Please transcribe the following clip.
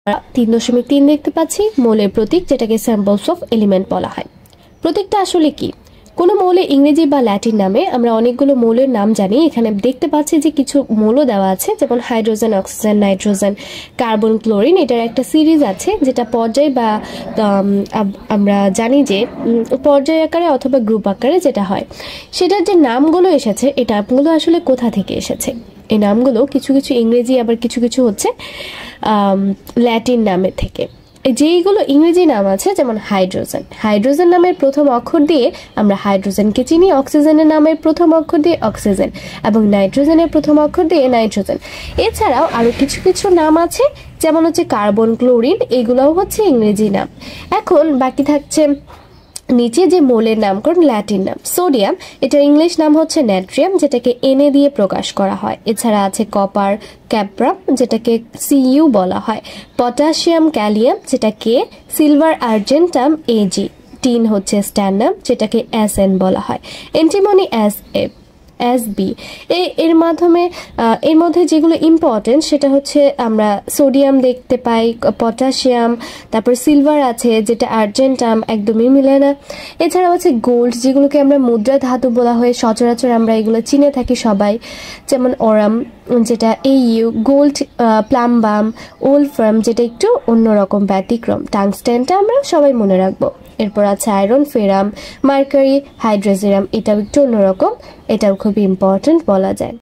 3.3 দেখতে পাচ্ছি মৌলের প্রতীক, যেটাকে সিম্বলস অফ এলিমেন্ট বলা হয়। প্রতীকটা আসলে কি? কোনো মৌলের ইংরেজি বা ল্যাটিন নামে আমরা অনেকগুলো মৌলের নাম জানি। এখানে দেখতে পাচ্ছি যে কিছু মৌল দেওয়া আছে, যেমন hydrogen, oxygen, nitrogen, carbon, chlorine. এটার একটা সিরিজ আছে যেটা পর্যায় বা আমরা জানি যে পর্যায় আকারে অথবা গ্রুপ আকারে যেটা হয়, সেটার যে নামগুলো এসেছে, এই নামগুলো আসলে কোথা থেকে এসেছে? এই নামগুলো কিছু কিছু ইংরেজি, আবার কিছু কিছু হচ্ছে ল্যাটিন নামের থেকে। যেইগুলো ইংরেজি নাম আছে, যেমন হাইড্রোজেন, হাইড্রোজেন নামের প্রথম অক্ষর দিয়ে আমরা হাইড্রোজেনকে চিনি, অক্সিজেনের নামের প্রথম অক্ষর দিয়ে অক্সিজেন, এবং নাইট্রোজেনের প্রথম অক্ষর দিয়ে নাইট্রোজেন। এছাড়াও আরও কিছু কিছু নাম আছে, যেমন হচ্ছে কার্বন, ক্লোরিন, এগুলোও হচ্ছে ইংরেজি নাম। এখন বাকি থাকছে নিচে যে মৌলের নামকরণ, ল্যাটিন নাম। সোডিয়াম, এটার ইংলিশ নাম হচ্ছে নাট্রিয়াম, যেটাকে Na দিয়ে প্রকাশ করা হয়। এছাড়া আছে কপার, ক্যাপ্রাম, যেটাকে Cu বলা হয়। পটাশিয়াম, ক্যালিয়াম, যেটাকে সিলভার আর্জেন্টাম Ag। টিন হচ্ছে স্ট্যান্ডাম, যেটাকে Sn বলা হয়। Antimony Sb। এর মাধ্যমে এর মধ্যে যেগুলো ইম্পর্টেন্ট সেটা হচ্ছে আমরা সোডিয়াম দেখতে পাই, পটাশিয়াম, তারপর সিলভার আছে যেটা আর্জেন্টাম, একদমই মিলে না। এছাড়া হচ্ছে গোল্ড, যেগুলোকে আমরা মুদ্রা ধাতু বলা হয়, সচরাচর আমরা এগুলো চিনে থাকি সবাই, যেমন অরাম, যেটা Au, গোল্ড, প্লাম্বাম, ওলফ্রাম, যেটা একটু অন্যরকম ব্যতিক্রম। টাংস্টেনটা আমরা সবাই মনে রাখবো। এরপর আছে আয়রন, ফেরাম, মার্কারি, হাইড্রোজেরাম, এটাও একটু অন্যরকম, এটাও খুব ইম্পর্টেন্ট বলা যায়।